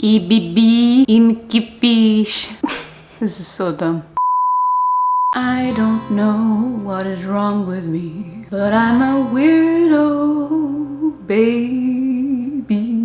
EBB, Catfish. This is so dumb. I don't know what is wrong with me, but I'm a weirdo, baby.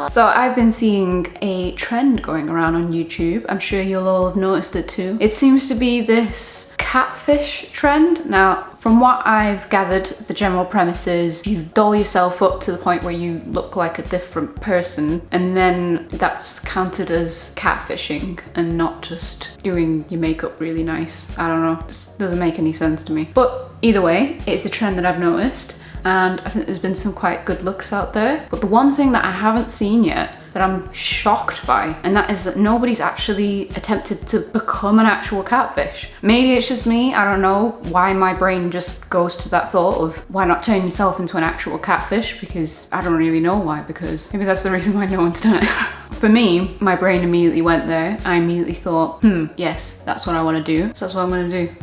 So I've been seeing a trend going around on YouTube. I'm sure you'll all have noticed it too. It seems to be this catfish trend. Now, from what I've gathered, the general premise is you doll yourself up to the point where you look like a different person, and then that's counted as catfishing and not just doing your makeup really nice. I don't know, this doesn't make any sense to me. But either way, it's a trend that I've noticed, and I think there's been some quite good looks out there. But the one thing that I haven't seen yet that I'm shocked by, and that is that nobody's actually attempted to become an actual catfish. Maybe it's just me, I don't know why my brain just goes to that thought of why not turn yourself into an actual catfish, because I don't really know why, because maybe that's the reason why no one's done it. For me, my brain immediately went there. I immediately thought, yes, that's what I want to do, so that's what I'm going to do.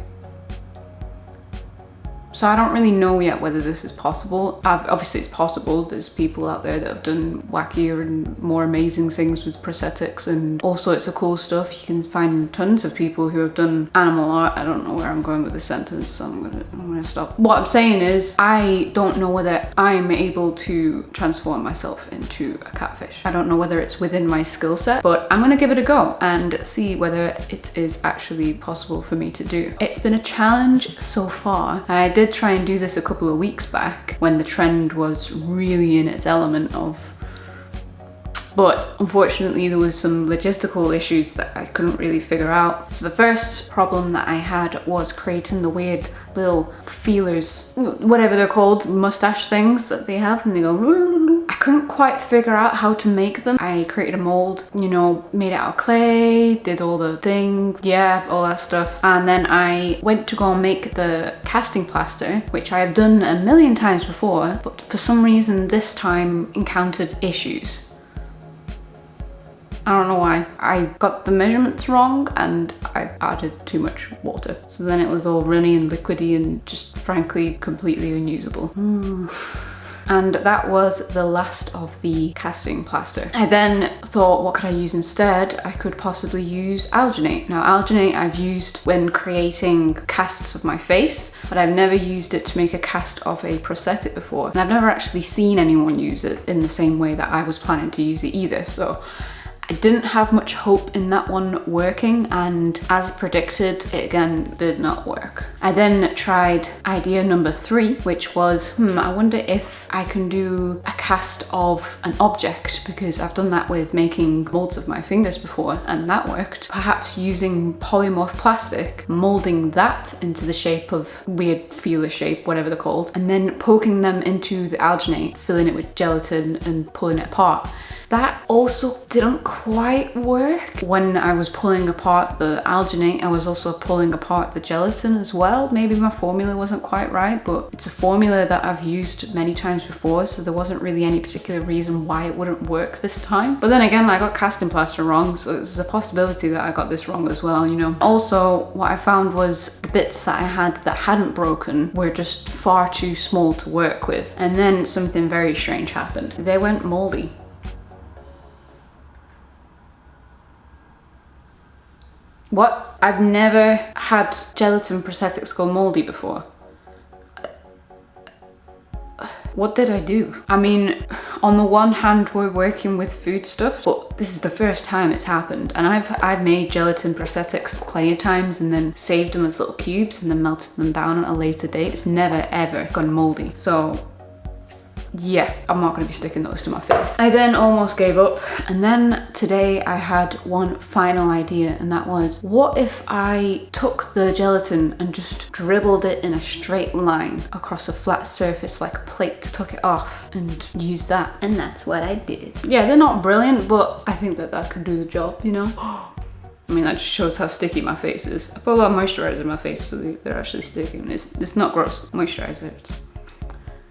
So I don't really know yet whether this is possible. Obviously it's possible. There's people out there that have done wackier and more amazing things with prosthetics and all sorts of cool stuff. You can find tons of people who have done animal art. I don't know where I'm going with this sentence, so I'm gonna stop. What I'm saying is I don't know whether I'm able to transform myself into a catfish. I don't know whether it's within my skill set, but I'm gonna give it a go and see whether it is actually possible for me to do. It's been a challenge so far. I did try and do this a couple of weeks back when the trend was really in its element of, but unfortunately there was some logistical issues that I couldn't really figure out. So the first problem that I had was creating the weird little feelers, whatever they're called, mustache things that they have, and they go. I couldn't quite figure out how to make them. I created a mold, you know, made it out of clay, did all the thing, yeah, all that stuff. And then I went to go and make the casting plaster, which I have done a million times before, but for some reason this time encountered issues. I don't know why. I got the measurements wrong and I added too much water. So then it was all runny and liquidy and just frankly completely unusable. And that was the last of the casting plaster. I then thought, what could I use instead? I could possibly use alginate. Now alginate I've used when creating casts of my face, but I've never used it to make a cast of a prosthetic before. And I've never actually seen anyone use it in the same way that I was planning to use it either. So I didn't have much hope in that one working, and as predicted, it again did not work. I then tried idea number 3, which was, I wonder if I can do a cast of an object, because I've done that with making molds of my fingers before and that worked. Perhaps using polymorph plastic, molding that into the shape of weird feeler shape, whatever they're called, and then poking them into the alginate, filling it with gelatin and pulling it apart. That also didn't quite work. When I was pulling apart the alginate, I was also pulling apart the gelatin as well. Maybe my formula wasn't quite right, but it's a formula that I've used many times before, so there wasn't really any particular reason why it wouldn't work this time. But then again, I got casting plaster wrong, so there's a possibility that I got this wrong as well, you know. Also, what I found was the bits that I had that hadn't broken were just far too small to work with. And then something very strange happened. They went moldy. What? I've never had gelatin prosthetics go moldy before. What did I do? I mean, on the one hand, we're working with food stuff, but this is the first time it's happened. And I've made gelatin prosthetics plenty of times and then saved them as little cubes and then melted them down at a later date. It's never ever gone moldy. So yeah, I'm not gonna be sticking those to my face. I then almost gave up, and then today I had one final idea, and that was, what if I took the gelatin and just dribbled it in a straight line across a flat surface like a plate, took it off and used that. And that's what I did. Yeah, they're not brilliant, but I think that that could do the job, you know? I mean, that just shows how sticky my face is. I put a lot of moisturizer in my face so they're actually sticky, and it's not gross. Moisturizer,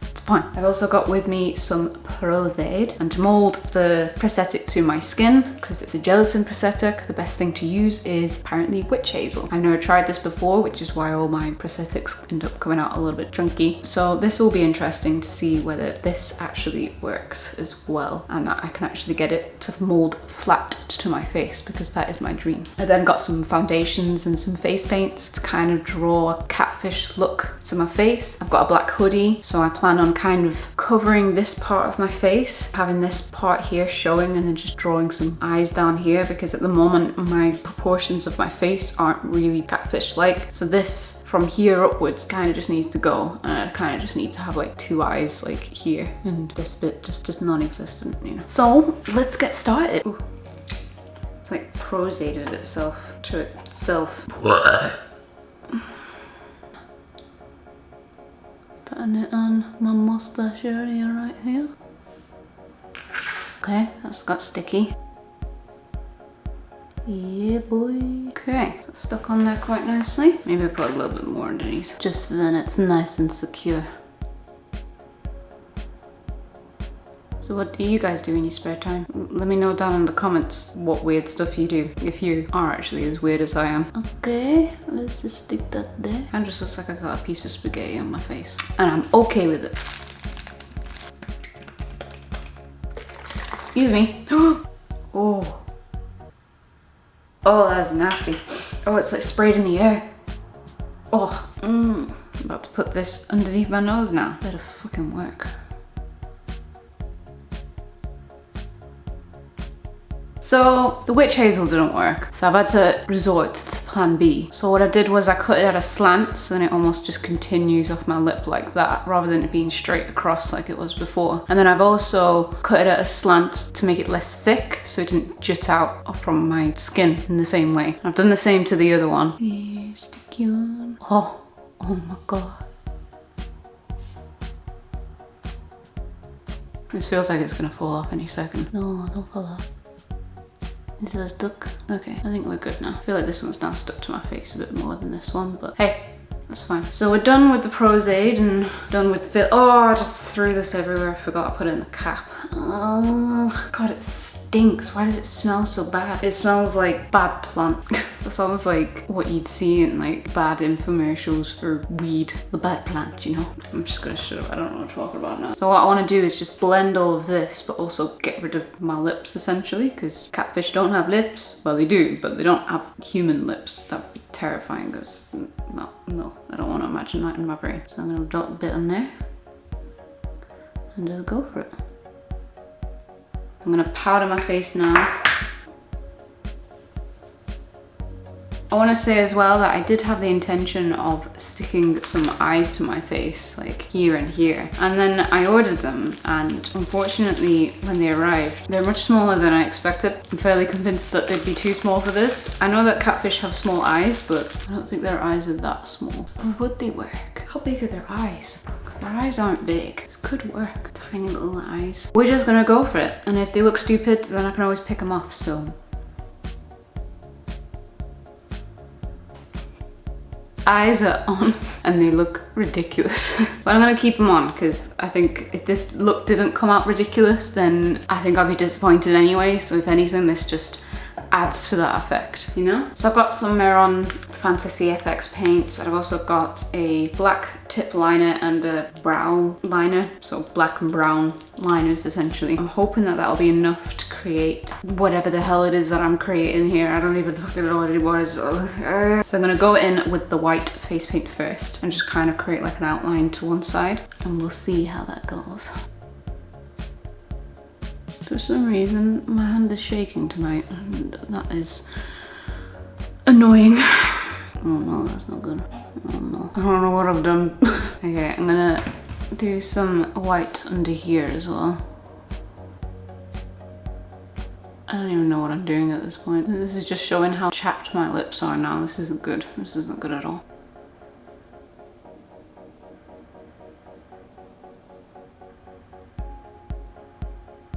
it's fine. I've also got with me some prosthetic, and to mold the prosthetic to my skin, because it's a gelatin prosthetic, the best thing to use is apparently witch hazel. I've never tried this before, which is why all my prosthetics end up coming out a little bit chunky. So this will be interesting to see whether this actually works as well, and that I can actually get it to mold flat to my face, because that is my dream. I then got some foundations and some face paints to kind of draw a catfish look to my face. I've got a black hoodie, so I plan on kind of covering this part of my face, having this part here showing, and then just drawing some eyes down here, because at the moment my proportions of my face aren't really catfish like. So this from here upwards kind of just needs to go, and I kind of just need to have like 2 eyes like here, and this bit just non-existent, you know. So let's get started. Ooh. It's like prosated itself to itself. What? Putting it on my mustache area right here. Okay, that's got sticky. Yeah, boy. Okay, so it's stuck on there quite nicely. Maybe I'll put a little bit more underneath, just so then it's nice and secure. So what do you guys do in your spare time? Let me know down in the comments what weird stuff you do, if you are actually as weird as I am. Okay, let's just stick that there. And just looks like I got a piece of spaghetti on my face. And I'm okay with it. Excuse me. Oh. Oh, that's nasty. Oh, it's like sprayed in the air. Oh, I'm about to put this underneath my nose now. Better fucking work. So the witch hazel didn't work, so I've had to resort to plan B. So what I did was I cut it at a slant, so then it almost just continues off my lip like that, rather than it being straight across like it was before. And then I've also cut it at a slant to make it less thick, so it didn't jut out from my skin in the same way. I've done the same to the other one. Yeah, sticky on. Oh my god. This feels like it's gonna fall off any second. No, don't fall off. Is that stuck? Okay, I think we're good now. I feel like this one's now stuck to my face a bit more than this one, but hey, that's fine. So we're done with the prosade and done with fill. Oh, I just threw this everywhere. I forgot to put it in the cap. Oh, God, it stinks. Why does it smell so bad? It smells like bad plant. That sounds like what you'd see in like bad infomercials for weed. It's the bad plant, you know? I'm just gonna shut up. I don't know what I'm talking about now. So what I want to do is just blend all of this, but also get rid of my lips essentially, because catfish don't have lips. Well, they do, but they don't have human lips. That'd be terrifying, because no, I don't want to imagine that in my brain. So I'm gonna dot a bit on there and just go for it. I'm gonna powder my face now. I want to say as well that I did have the intention of sticking some eyes to my face, like here and here. And then I ordered them, and unfortunately when they arrived, they're much smaller than I expected. I'm fairly convinced that they'd be too small for this. I know that catfish have small eyes, but I don't think their eyes are that small. Or would they work? How big are their eyes? Because their eyes aren't big. This could work. Tiny little eyes. We're just gonna go for it. And if they look stupid, then I can always pick them off, so. Eyes are on and they look ridiculous. But I'm gonna keep them on, because I think if this look didn't come out ridiculous, then I think I'll be disappointed anyway. So if anything, this just adds to that effect, you know? So I've got some Meron Fantasy FX paints. I've also got a black tip liner and a brow liner. So black and brown liners essentially. I'm hoping that that'll be enough to create whatever the hell it is that I'm creating here. I don't even fucking know what it was. So I'm gonna go in with the white face paint first and just kind of create like an outline to one side, and we'll see how that goes. For some reason, my hand is shaking tonight, and that is annoying. Oh no, that's not good. Oh no. I don't know what I've done. Okay, I'm gonna do some white under here as well. I don't even know what I'm doing at this point. This is just showing how chapped my lips are now. This isn't good. This isn't good at all.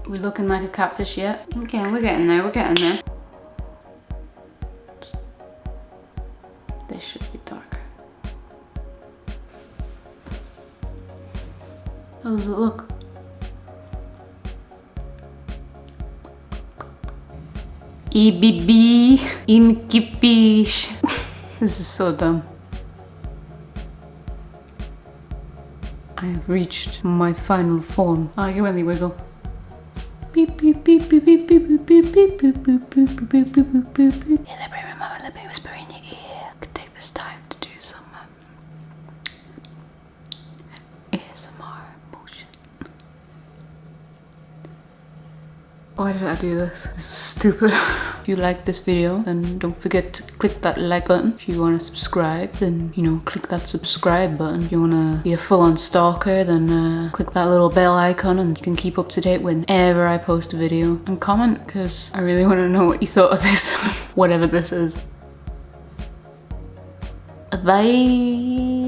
We looking like a catfish yet? Okay, we're getting there, we're getting there. This should be darker. A does it look? EBB, Catfish. This is so dumb. I have reached my final form. Ah, give me the wiggle. Beep beep beep beep beep beep beep beep beep beep beep beep beep beep beep beep. Hey, let me whisper in your ear. I could take this time to do some ASMR motion. Why did I do this? This is stupid. If you like this video, then don't forget to click that like button. If you want to subscribe, then, you know, click that subscribe button. If you want to be a full-on stalker, then click that little bell icon and you can keep up to date whenever I post a video. And comment, because I really want to know what you thought of this, whatever this is. Bye!